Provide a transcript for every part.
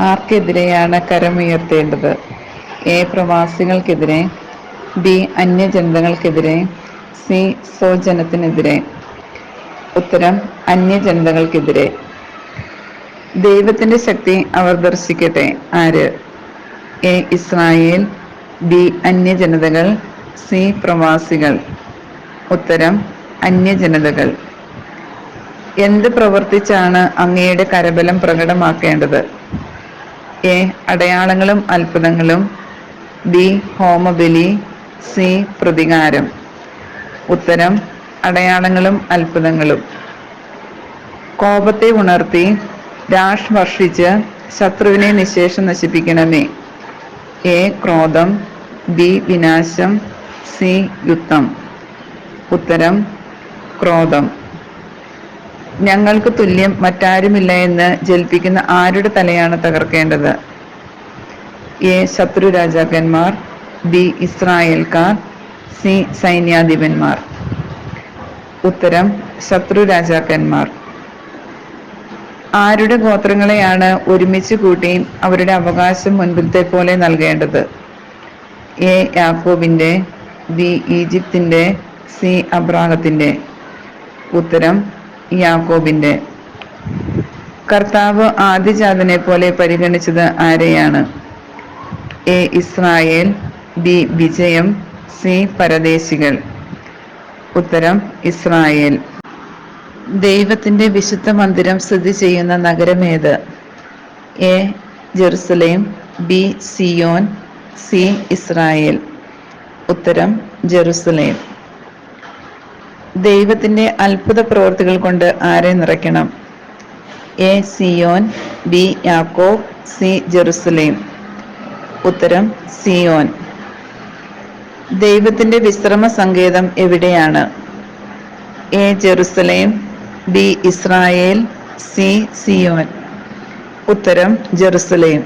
ആർക്കെതിരെയാണ് കരമുയർത്തേണ്ടത്? എ. പ്രവാസികൾക്കെതിരെ, ബി. അന്യജനതകൾക്കെതിരെ, സി. സ്വജനത്തിനെതിരെ. ഉത്തരം അന്യജനതകൾക്കെതിരെ. ദൈവത്തിന്റെ ശക്തി അവർ ദർശിക്കട്ടെ. ആര്? എ. Israel, B. അന്യജനതകൾ, സി. പ്രവാസികൾ. ഉത്തരം അന്യജനതകൾ. എന്ത് പ്രവർത്തിച്ചാണ് അങ്ങയുടെ കരബലം പ്രകടമാക്കേണ്ടത്? എ. അടയാളങ്ങളും അത്ഭുതങ്ങളും, ബി. ഹോമബലി, സി. പ്രതികാരം. ഉത്തരം അടയാളങ്ങളും അത്ഭുതങ്ങളും. കോപത്തെ ഉണർത്തി രാഷ് വർഷിച്ച് ശത്രുവിനെ നിശേഷം നശിപ്പിക്കണമേ. എ. ക്രോധം, ബി. വിനാശം, സി. യുദ്ധം. ഉത്തരം ക്രോധം. ഞങ്ങൾക്ക് തുല്യം മറ്റാരുമില്ല എന്ന് ജൽപ്പിക്കുന്ന ആരുടെ തലയാണ് തകർക്കേണ്ടത്? എ. ശത്രു രാജാക്കന്മാർ, ബി. ഇസ്രായേൽക്കാർ, സി. സൈന്യാധിപന്മാർ. ഉത്തരം ശത്രു രാജാക്കന്മാർ. ആരുടെ ഗോത്രങ്ങളെയാണ് ഒരുമിച്ച് കൂട്ടി അവരുടെ അവകാശം മുൻപിലത്തെ പോലെ നൽകേണ്ടത്? എ. യാക്കോബിന്റെ, ബി. ഈജിപ്തിന്റെ, സി. അബ്രാഹത്തിന്റെ. ഉത്തരം യാക്കോബിന്റെ. കർത്താവ് ആദ്യജാതനെ പോലെ പരിഗണിച്ചത് ആരെയാണ്? എ. Israel, B. വിജയം, സി. പരദേശികൾ. ഉത്തരം ഇസ്രായേൽ. ദൈവത്തിന്റെ വിശുദ്ധ മന്ദിരം സ്ഥിതി ചെയ്യുന്ന നഗരമേത്? A. Jerusalem, B. Zion, C. Israel. ഉത്തരം ജെറുസലേം. ദൈവത്തിന്റെ അത്ഭുത പ്രവൃത്തികൾ കൊണ്ട് ആരെ നിറയ്ക്കണം? എ. Zion, B. യാക്കോബ്, സി. ജെറുസലേം. ഉത്തരം സിയോൻ. ദൈവത്തിന്റെ വിശ്രമ സങ്കേതം എവിടെയാണ്? A. Jerusalem, B. Israel, C. Zion. ഉത്തരം ജെറുസലേം.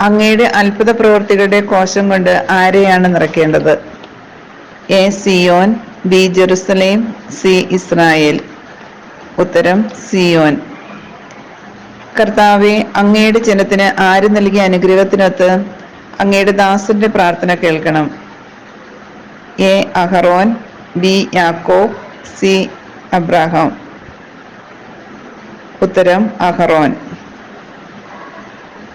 അങ്ങയുടെ അത്ഭുത പ്രവൃത്തികളുടെ കോശം കൊണ്ട് ആരെയാണ് നിറയ്ക്കേണ്ടത്? A. Zion, B. Jerusalem, C. Israel. ഉത്തരം സിയോൻ. കർത്താവെ, അങ്ങയുടെ ജനത്തിന് ആര് നൽകിയ അനുഗ്രഹത്തിനൊത്ത് അങ്ങയുടെ ദാസന്റെ പ്രാർത്ഥന കേൾക്കണം. എ. അഹറോൻ, ബി. യാക്കോബ്, സി. അബ്രാഹാം. ഉത്തരം അഹറോൻ.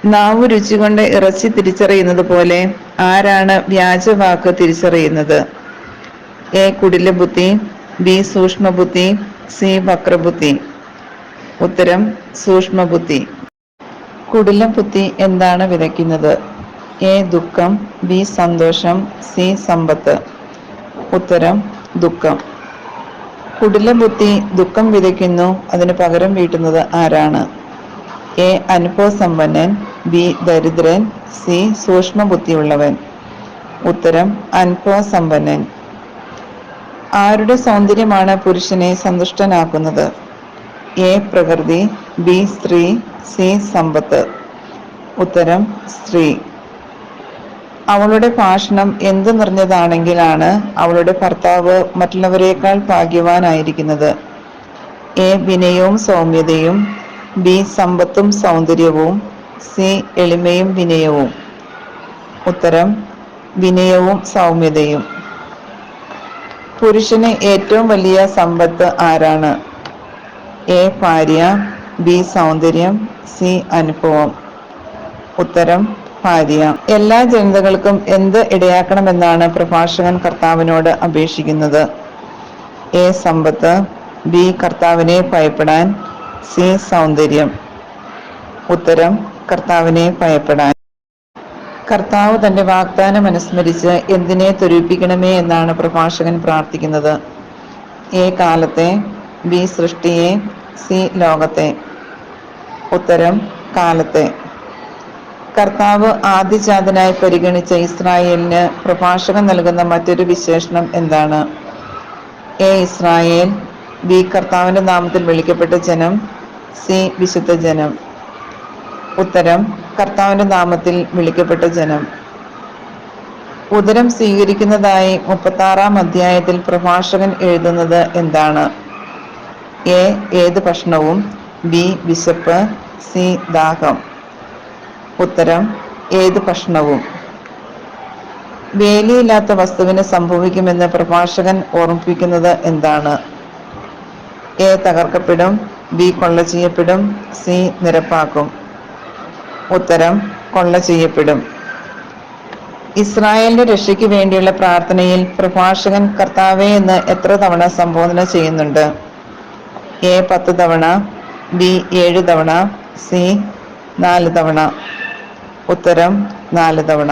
നാവു രുചി കൊണ്ട് ഇറച്ചി തിരിച്ചറിയുന്നത് പോലെ ആരാണ് വ്യാജവാക്ക് തിരിച്ചറിയുന്നത്? എ. കുടിലബുദ്ധി, ബി. സൂക്ഷ്മബുദ്ധി, സി. വക്രബുദ്ധി. ഉത്തരം സൂക്ഷ്മബുദ്ധി. കുടിലബുദ്ധി എന്താണ് വിതയ്ക്കുന്നത്? എ. ദുഃഖം, ബി. സന്തോഷം, സി. സമ്പത്ത്. ഉത്തരം ദുഃഖം. കുടിലബുദ്ധി ദുഃഖം വിതയ്ക്കുന്നു, അതിന് പകരം വീട്ടുന്നത് ആരാണ്? എ. അനുഭവസമ്പന്നൻ, ബി. ദരിദ്രൻ, സി. സൂക്ഷ്മബുദ്ധിയുള്ളവൻ. ഉത്തരം അനുഭവസമ്പന്നൻ. ആരുടെ സൗന്ദര്യമാണ് പുരുഷനെ സന്തുഷ്ടനാക്കുന്നത്? എ. പ്രകൃതി, ബി. സ്ത്രീ, സി. സമ്പത്ത്. ഉത്തരം സ്ത്രീ. അവളുടെ ഭാഷണം എന്തു നിറഞ്ഞതാണെങ്കിലാണ് അവളുടെ ഭർത്താവ് മറ്റുള്ളവരെക്കാൾ ഭാഗ്യവാനായിരിക്കുന്നത്? എ. വിനയവും സൗമ്യതയും, ബി. സമ്പത്തും സൗന്ദര്യവും, സി. എളിമയും വിനയവും. ഉത്തരം വിനയവും സൗമ്യതയും. പുരുഷന് ഏറ്റവും വലിയ സമ്പത്ത് ആരാണ്? എ. ഭാര്യ, ബി. സൗന്ദര്യം, സി. അനുഭവം. ഉത്തരം ഭാര്യ. എല്ലാ ജനതകൾക്കും എന്ത് ഇടയാക്കണമെന്നാണ് പ്രഭാഷകൻ കർത്താവിനോട് അപേക്ഷിക്കുന്നത്? എ. Sampath, B. കർത്താവിനെ ഭയപ്പെടാൻ, സി. സൗന്ദര്യം. ഉത്തരം കർത്താവിനെ ഭയപ്പെടാൻ. കർത്താവ് തന്റെ വാഗ്ദാനം അനുസ്മരിച്ച് എന്തിനെ ത്വരിപ്പിക്കണമേ എന്നാണ് പ്രഭാഷകൻ പ്രാർത്ഥിക്കുന്നത്? എ. കാലത്തെ, ബി. സൃഷ്ടിയെ, സി. ലോകത്തെ. ഉത്തരം കാലത്തെ. കർത്താവ് ആദ്യജാതനായി പരിഗണിച്ച ഇസ്രായേലിന് പ്രഭാഷകൻ നൽകുന്ന മറ്റൊരു വിശേഷണം എന്താണ്? എ. Israel, B. കർത്താവിന്റെ നാമത്തിൽ വിളിക്കപ്പെട്ട ജനം, സി. വിശുദ്ധ ജനം. ഉത്തരം: കർത്താവിന്റെ നാമത്തിൽ വിളിക്കപ്പെട്ട ജനം. ഉദരം സ്വീകരിക്കുന്നതായി 36-ാം അധ്യായത്തിൽ പ്രഭാഷകൻ എഴുതുന്നത് എന്താണ്? എ. ഏത് ഭക്ഷണവും, ബി. വിശപ്പ്, സി. ദാഹം. ഉത്തരം: ഏത് ഭക്ഷണവും. വേലിയില്ലാത്ത വസ്തുവിന് സംഭവിക്കുമെന്ന് പ്രഭാഷകൻ ഓർമ്മിപ്പിക്കുന്നത് എന്താണ്? എ. തകർക്കപ്പെടും, ബി. കൊള്ള ചെയ്യപ്പെടും, സി. നിരപ്പാക്കും. ഉത്തരം: കൊള്ള ചെയ്യപ്പെടും. ഇസ്രായേലിന്റെ രക്ഷയ്ക്ക് വേണ്ടിയുള്ള പ്രാർത്ഥനയിൽ പ്രഭാഷകൻ കർത്താവേ എന്ന് എത്ര തവണ സംബോധന ചെയ്യുന്നുണ്ട്? എ. 10 തവണ, ബി. 7 തവണ, സി. 4 തവണ. ഉത്തരം: 4 തവണ.